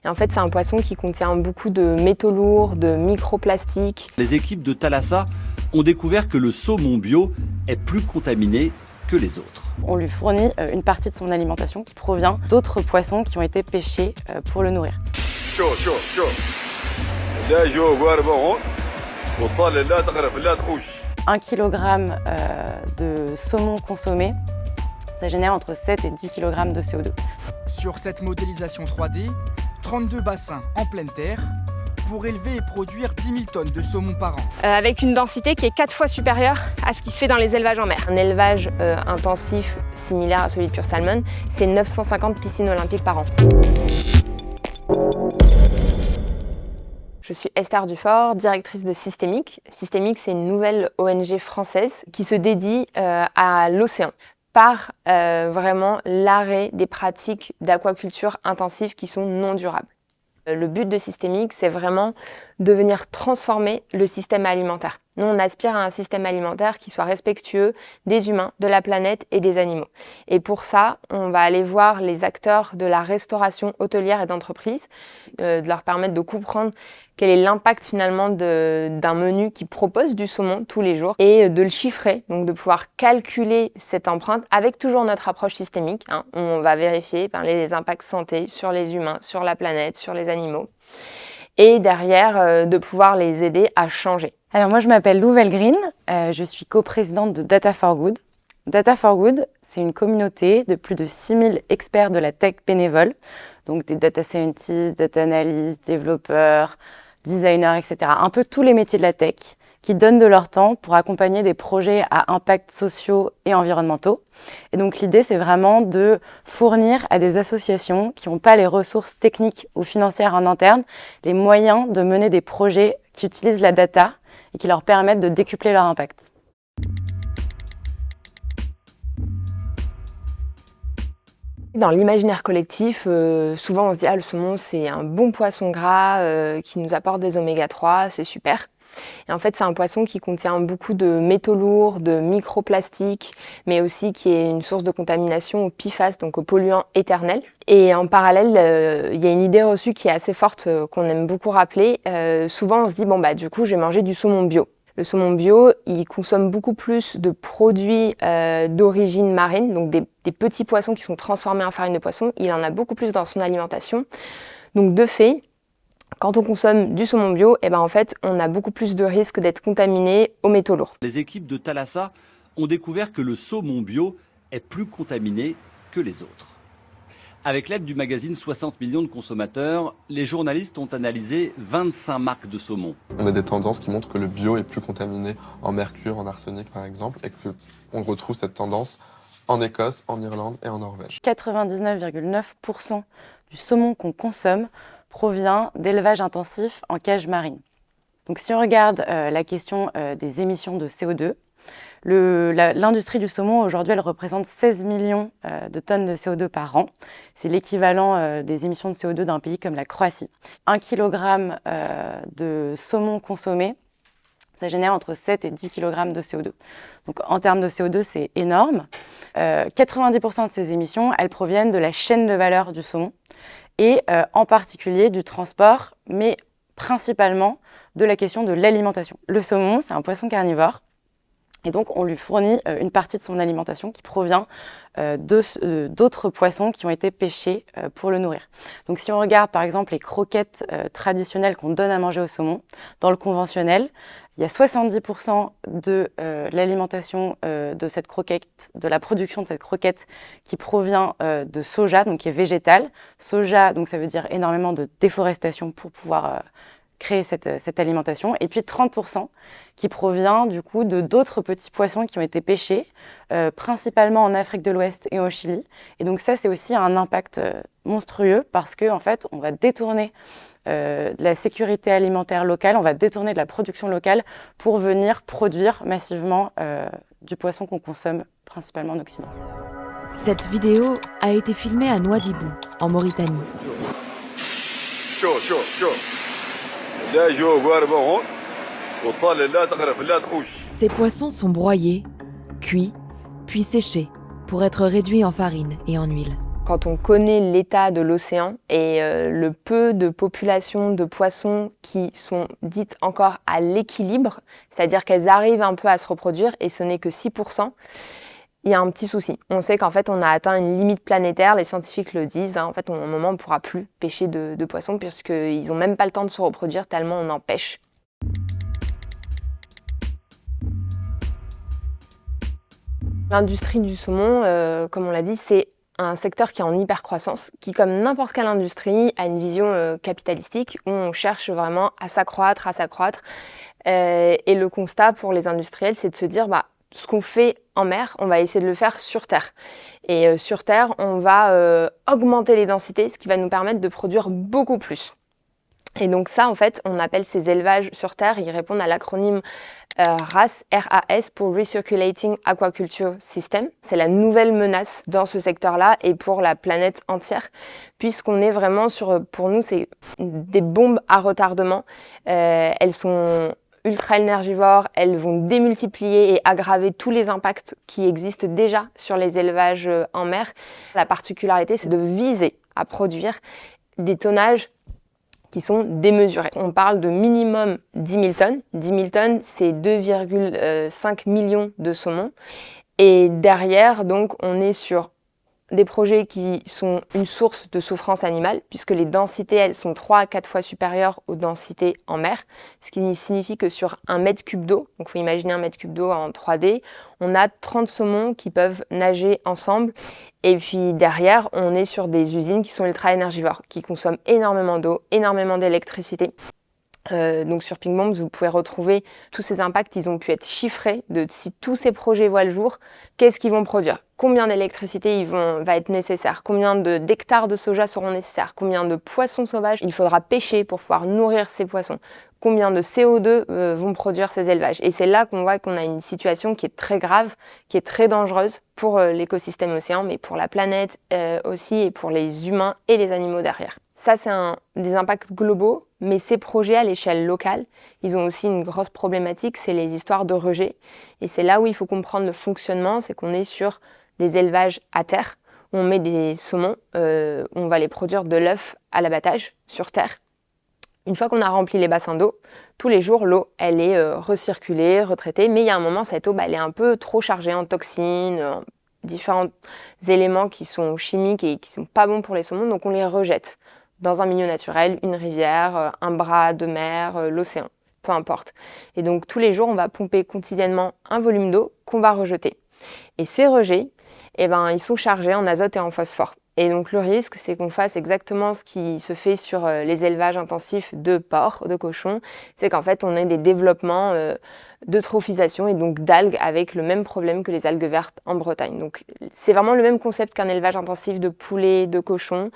Et en fait, c'est un poisson qui contient beaucoup de métaux lourds, de microplastiques. Les équipes de Thalassa ont découvert que le saumon bio est plus contaminé que les autres. On lui fournit une partie de son alimentation qui provient d'autres poissons qui ont été pêchés pour le nourrir. 1 kg de saumon consommé, ça génère entre 7 et 10 kg de CO2. Sur cette modélisation 3D, 32 bassins en pleine terre pour élever et produire 10 000 tonnes de saumon par an. Avec une densité qui est 4 fois supérieure à ce qui se fait dans les élevages en mer. Un élevage intensif similaire à celui de Pure Salmon, c'est 950 piscines olympiques par an. Je suis Esther Dufort, directrice de Systémique. Systémique, c'est une nouvelle ONG française qui se dédie à l'océan par vraiment l'arrêt des pratiques d'aquaculture intensive qui sont non durables. Le but de Systémique, c'est vraiment de venir transformer le système alimentaire. Nous, on aspire à un système alimentaire qui soit respectueux des humains, de la planète et des animaux. Et pour ça, on va aller voir les acteurs de la restauration hôtelière et d'entreprise, de leur permettre de comprendre quel est l'impact finalement d'un menu qui propose du saumon tous les jours et de le chiffrer, donc de pouvoir calculer cette empreinte avec toujours notre approche systémique. On va vérifier les impacts santé sur les humains, sur la planète, sur les animaux. Et derrière, de pouvoir les aider à changer. Alors moi, je m'appelle Lou Velgreen, je suis coprésidente de Data for Good. Data for Good, c'est une communauté de plus de 6000 experts de la tech bénévoles, donc des data scientists, data analysts, développeurs, designers, etc. Un peu tous les métiers de la tech qui donnent de leur temps pour accompagner des projets à impact sociaux et environnementaux. Et donc l'idée, c'est vraiment de fournir à des associations qui n'ont pas les ressources techniques ou financières en interne, les moyens de mener des projets qui utilisent la data et qui leur permettent de décupler leur impact. Dans l'imaginaire collectif, souvent on se dit « Ah, le saumon, c'est un bon poisson gras qui nous apporte des oméga 3, c'est super ». Et en fait, c'est un poisson qui contient beaucoup de métaux lourds, de microplastiques, mais aussi qui est une source de contamination aux PFAS, donc aux polluants éternels. Et en parallèle, il y a une idée reçue qui est assez forte, qu'on aime beaucoup rappeler. Souvent, on se dit « Bon, du coup, je vais manger du saumon bio ». Le saumon bio, il consomme beaucoup plus de produits d'origine marine, donc des petits poissons qui sont transformés en farine de poisson. Il en a beaucoup plus dans son alimentation. Donc de fait, quand on consomme du saumon bio, en fait, on a beaucoup plus de risques d'être contaminé aux métaux lourds. Les équipes de Thalassa ont découvert que le saumon bio est plus contaminé que les autres. Avec l'aide du magazine 60 millions de consommateurs, les journalistes ont analysé 25 marques de saumon. On a des tendances qui montrent que le bio est plus contaminé en mercure, en arsenic par exemple, et qu'on retrouve cette tendance en Écosse, en Irlande et en Norvège. 99,9% du saumon qu'on consomme provient d'élevage intensif en cage marine. Donc si on regarde la question des émissions de CO2, l'industrie du saumon, aujourd'hui, elle représente 16 millions de tonnes de CO2 par an. C'est l'équivalent des émissions de CO2 d'un pays comme la Croatie. 1 kg de saumon consommé, ça génère entre 7 et 10 kg de CO2. Donc en termes de CO2, c'est énorme. 90% de ces émissions, elles proviennent de la chaîne de valeur du saumon et en particulier du transport, mais principalement de la question de l'alimentation. Le saumon, c'est un poisson carnivore. Et donc, on lui fournit une partie de son alimentation qui provient d'autres poissons qui ont été pêchés pour le nourrir. Donc, si on regarde par exemple les croquettes traditionnelles qu'on donne à manger au saumon, dans le conventionnel, il y a 70% de l'alimentation de cette croquette, de la production de cette croquette qui provient de soja, donc qui est végétal. Soja, donc ça veut dire énormément de déforestation pour pouvoir créer cette alimentation, et puis 30% qui provient du coup de d'autres petits poissons qui ont été pêchés, principalement en Afrique de l'Ouest et au Chili. Et donc ça, c'est aussi un impact monstrueux parce que en fait, on va détourner de la sécurité alimentaire locale, on va détourner de la production locale pour venir produire massivement du poisson qu'on consomme principalement en Occident. Cette vidéo a été filmée à Nouadhibou, en Mauritanie. Ces poissons sont broyés, cuits, puis séchés pour être réduits en farine et en huile. Quand on connaît l'état de l'océan et le peu de populations de poissons qui sont dites encore à l'équilibre, c'est-à-dire qu'elles arrivent un peu à se reproduire et ce n'est que 6%, il y a un petit souci. On sait qu'en fait on a atteint une limite planétaire, les scientifiques le disent, hein. En fait à un moment on ne pourra plus pêcher de poissons puisqu'ils n'ont même pas le temps de se reproduire tellement on en pêche. L'industrie du saumon, comme on l'a dit, c'est un secteur qui est en hypercroissance, qui, comme n'importe quelle industrie, a une vision capitalistique où on cherche vraiment à s'accroître. Et le constat pour les industriels, c'est de se dire, ce qu'on fait en mer, on va essayer de le faire sur Terre. Et sur Terre, on va augmenter les densités, ce qui va nous permettre de produire beaucoup plus. Et donc ça, en fait, on appelle ces élevages sur Terre, ils répondent à l'acronyme RAS, R-A-S, pour Recirculating Aquaculture System. C'est la nouvelle menace dans ce secteur-là et pour la planète entière, puisqu'on est vraiment pour nous, c'est des bombes à retardement. Elles sont ultra énergivores, elles vont démultiplier et aggraver tous les impacts qui existent déjà sur les élevages en mer. La particularité, c'est de viser à produire des tonnages qui sont démesurés. On parle de minimum 10 000 tonnes. 10 000 tonnes, c'est 2,5 millions de saumons. Et derrière, donc, on est sur des projets qui sont une source de souffrance animale, puisque les densités, elles sont 3 à 4 fois supérieures aux densités en mer, ce qui signifie que sur 1 mètre cube d'eau, donc il faut imaginer 1 mètre cube d'eau en 3D, on a 30 saumons qui peuvent nager ensemble. Et puis derrière, on est sur des usines qui sont ultra énergivores, qui consomment énormément d'eau, énormément d'électricité. Donc sur Pink Bombs, vous pouvez retrouver tous ces impacts, ils ont pu être chiffrés de si tous ces projets voient le jour, qu'est-ce qu'ils vont produire, combien d'électricité va être nécessaire, combien d'hectares de soja seront nécessaires, combien de poissons sauvages il faudra pêcher pour pouvoir nourrir ces poissons, combien de CO2 vont produire ces élevages. Et c'est là qu'on voit qu'on a une situation qui est très grave, qui est très dangereuse pour l'écosystème océan, mais pour la planète aussi et pour les humains et les animaux derrière. Ça, c'est des impacts globaux, mais ces projets à l'échelle locale, ils ont aussi une grosse problématique, c'est les histoires de rejet. Et c'est là où il faut comprendre le fonctionnement, c'est qu'on est sur des élevages à terre, où on met des saumons, on va les produire de l'œuf à l'abattage sur terre. Une fois qu'on a rempli les bassins d'eau, tous les jours, l'eau, elle est recirculée, retraitée, mais il y a un moment, cette eau, elle est un peu trop chargée en toxines, en différents éléments qui sont chimiques et qui ne sont pas bons pour les saumons, donc on les rejette dans un milieu naturel, une rivière, un bras de mer, l'océan, peu importe. Et donc tous les jours, on va pomper quotidiennement un volume d'eau qu'on va rejeter. Et ces rejets, ils sont chargés en azote et en phosphore. Et donc le risque, c'est qu'on fasse exactement ce qui se fait sur les élevages intensifs de porcs, de cochons, c'est qu'en fait on ait des développements d'eutrophisation et donc d'algues avec le même problème que les algues vertes en Bretagne. Donc c'est vraiment le même concept qu'un élevage intensif de poulets, de cochons.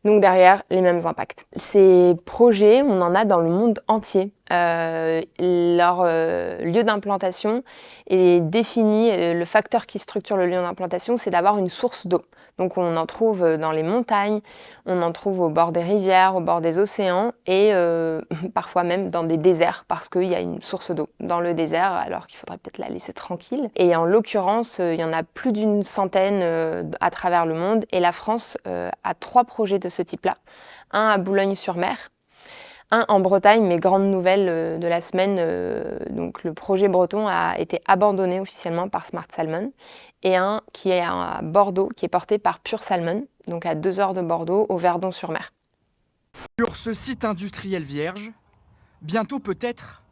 Donc derrière, les mêmes impacts. Ces projets, on en a dans le monde entier. Leur lieu d'implantation est défini, le facteur qui structure le lieu d'implantation, c'est d'avoir une source d'eau. Donc on en trouve dans les montagnes, on en trouve au bord des rivières, au bord des océans et parfois même dans des déserts parce qu'il y a une source d'eau dans le désert alors qu'il faudrait peut-être la laisser tranquille. Et en l'occurrence, il y en a plus d'une centaine à travers le monde et la France a 3 projets de ce type-là. Un à Boulogne-sur-Mer, un en Bretagne, mais grande nouvelle de la semaine, donc le projet breton a été abandonné officiellement par Smart Salmon, et un qui est à Bordeaux, qui est porté par Pure Salmon, donc à 2 heures de Bordeaux, au Verdon-sur-Mer. Sur ce site industriel vierge, bientôt peut-être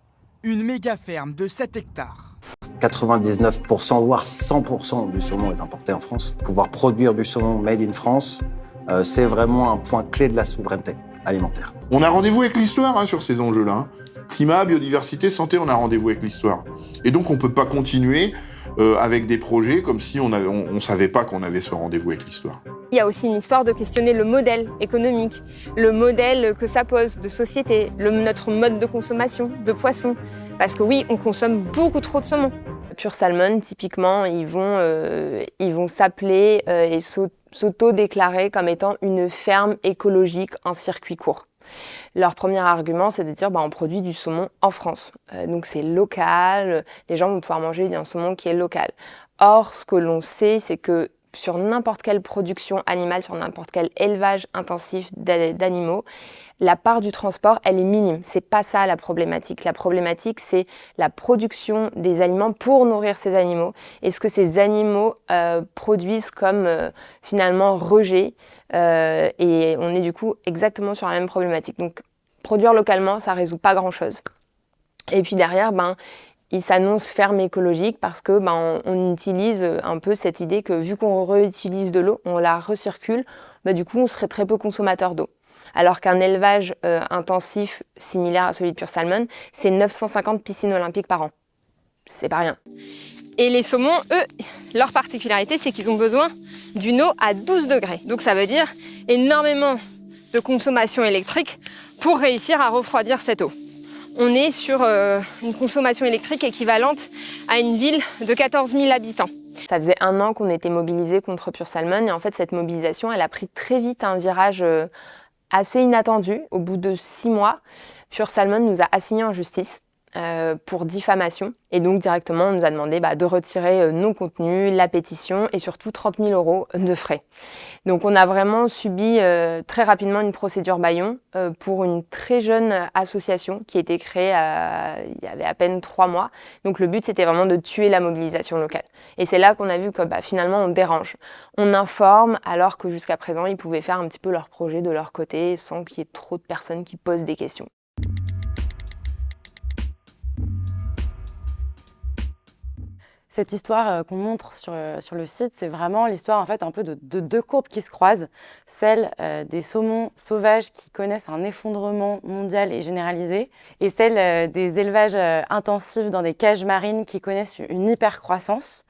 une méga ferme de 7 hectares. 99%, voire 100% du saumon est importé en France. Pouvoir produire du saumon made in France, c'est vraiment un point clé de la souveraineté alimentaire. On a rendez-vous avec l'histoire sur ces enjeux-là. Climat, biodiversité, santé, on a rendez-vous avec l'histoire. Et donc on ne peut pas continuer avec des projets comme si on ne savait pas qu'on avait ce rendez-vous avec l'histoire. Il y a aussi une histoire de questionner le modèle économique, le modèle que ça pose de société, notre mode de consommation de poissons. Parce que oui, on consomme beaucoup trop de saumon. Pure Salmon, typiquement, ils vont s'appeler et s'auto-déclarer comme étant une ferme écologique en circuit court. Leur premier argument, c'est de dire on produit du saumon en France. Donc c'est local, les gens vont pouvoir manger un saumon qui est local. Or, ce que l'on sait, c'est que sur n'importe quelle production animale, sur n'importe quel élevage intensif d'animaux, la part du transport, elle est minime. C'est pas ça la problématique. La problématique, c'est la production des aliments pour nourrir ces animaux et ce que ces animaux produisent comme finalement rejet. Et on est du coup exactement sur la même problématique. Donc, produire localement, ça résout pas grand-chose. Et puis derrière, il s'annonce ferme écologique parce que on utilise un peu cette idée que vu qu'on réutilise de l'eau, on la recircule, du coup on serait très peu consommateur d'eau. Alors qu'un élevage intensif similaire à celui de Pure Salmon, c'est 950 piscines olympiques par an. C'est pas rien. Et les saumons, eux, leur particularité, c'est qu'ils ont besoin d'une eau à 12 degrés. Donc ça veut dire énormément de consommation électrique pour réussir à refroidir cette eau. On est sur une consommation électrique équivalente à une ville de 14 000 habitants. Ça faisait 1 an qu'on était mobilisés contre Pure Salmon et en fait cette mobilisation, elle a pris très vite un virage assez inattendu. Au bout de 6 mois, Pure Salmon nous a assignés en justice pour diffamation. Et donc directement, on nous a demandé de retirer nos contenus, la pétition et surtout 30 000 € de frais. Donc on a vraiment subi très rapidement une procédure bâillon pour une très jeune association qui a été créée il y avait à peine 3 mois. Donc le but, c'était vraiment de tuer la mobilisation locale. Et c'est là qu'on a vu que finalement, on dérange. On informe alors que jusqu'à présent, ils pouvaient faire un petit peu leur projet de leur côté sans qu'il y ait trop de personnes qui posent des questions. Cette histoire qu'on montre sur le site, c'est vraiment l'histoire en fait un peu de 2 courbes qui se croisent. Celle des saumons sauvages qui connaissent un effondrement mondial et généralisé, et celle des élevages intensifs dans des cages marines qui connaissent une hypercroissance.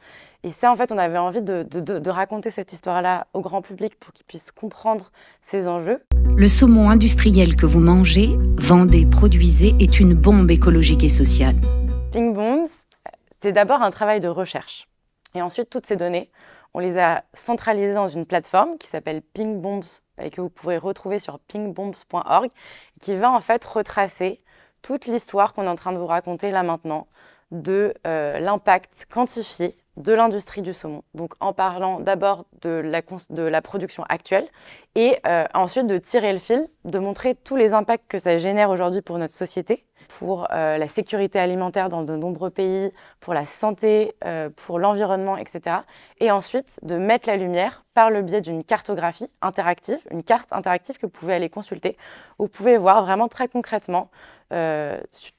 Et ça, en fait, on avait envie de raconter cette histoire-là au grand public pour qu'ils puissent comprendre ces enjeux. Le saumon industriel que vous mangez, vendez, produisez est une bombe écologique et sociale. Pink Bombs, c'est d'abord un travail de recherche. Et ensuite, toutes ces données, on les a centralisées dans une plateforme qui s'appelle Pink Bombs et que vous pourrez retrouver sur pinkbombs.org, qui va en fait retracer toute l'histoire qu'on est en train de vous raconter là maintenant de l'impact quantifié de l'industrie du saumon. Donc en parlant d'abord de la production actuelle et ensuite de tirer le fil, de montrer tous les impacts que ça génère aujourd'hui pour notre société, pour la sécurité alimentaire dans de nombreux pays, pour la santé, pour l'environnement, etc. Et ensuite de mettre la lumière par le biais d'une cartographie interactive, une carte interactive que vous pouvez aller consulter, où vous pouvez voir vraiment très concrètement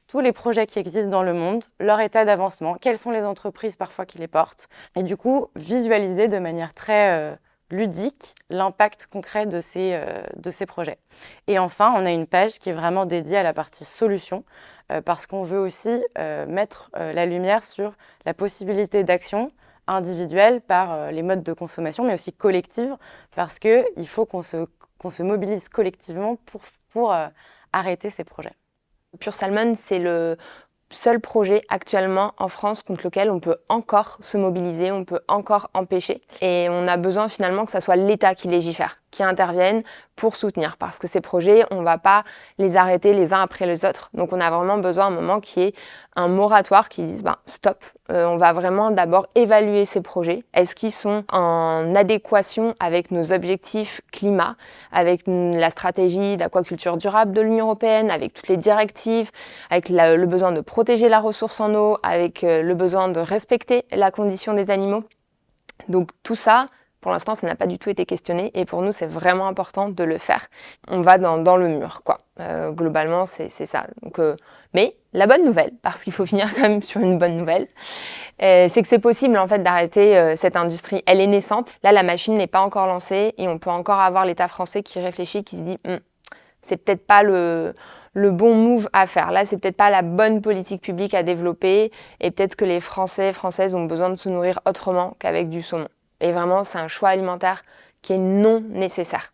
tous les projets qui existent dans le monde, leur état d'avancement, quelles sont les entreprises parfois qui les portent, et du coup visualiser de manière très ludique l'impact concret de ces projets. Et enfin, on a une page qui est vraiment dédiée à la partie solutions, parce qu'on veut aussi mettre la lumière sur la possibilité d'action individuelle par les modes de consommation, mais aussi collective, parce qu'il faut qu'on se mobilise collectivement pour arrêter ces projets. Pure Salmon, c'est le seul projet actuellement en France contre lequel on peut encore se mobiliser, on peut encore empêcher. Et on a besoin finalement que ça soit l'État qui légifère, qui intervienne pour soutenir. Parce que ces projets, on ne va pas les arrêter les uns après les autres. Donc on a vraiment besoin à un moment qu'il y ait un moratoire qui dise stop. On va vraiment d'abord évaluer ces projets. Est-ce qu'ils sont en adéquation avec nos objectifs climat, avec la stratégie d'aquaculture durable de l'Union européenne, avec toutes les directives, avec le besoin de protéger la ressource en eau, avec le besoin de respecter la condition des animaux. Donc tout ça, pour l'instant, ça n'a pas du tout été questionné et pour nous, c'est vraiment important de le faire. On va dans le mur, quoi. Globalement, c'est ça. Donc, mais la bonne nouvelle, parce qu'il faut finir quand même sur une bonne nouvelle, c'est que c'est possible en fait d'arrêter cette industrie. Elle est naissante. Là, la machine n'est pas encore lancée et on peut encore avoir l'État français qui réfléchit, qui se dit c'est peut-être pas le bon move à faire. Là, c'est peut-être pas la bonne politique publique à développer et peut-être que les Français, Françaises ont besoin de se nourrir autrement qu'avec du saumon. Et vraiment, c'est un choix alimentaire qui est non nécessaire.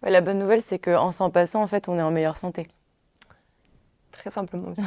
La bonne nouvelle, c'est qu'en s'en passant, en fait, on est en meilleure santé. Très simplement aussi.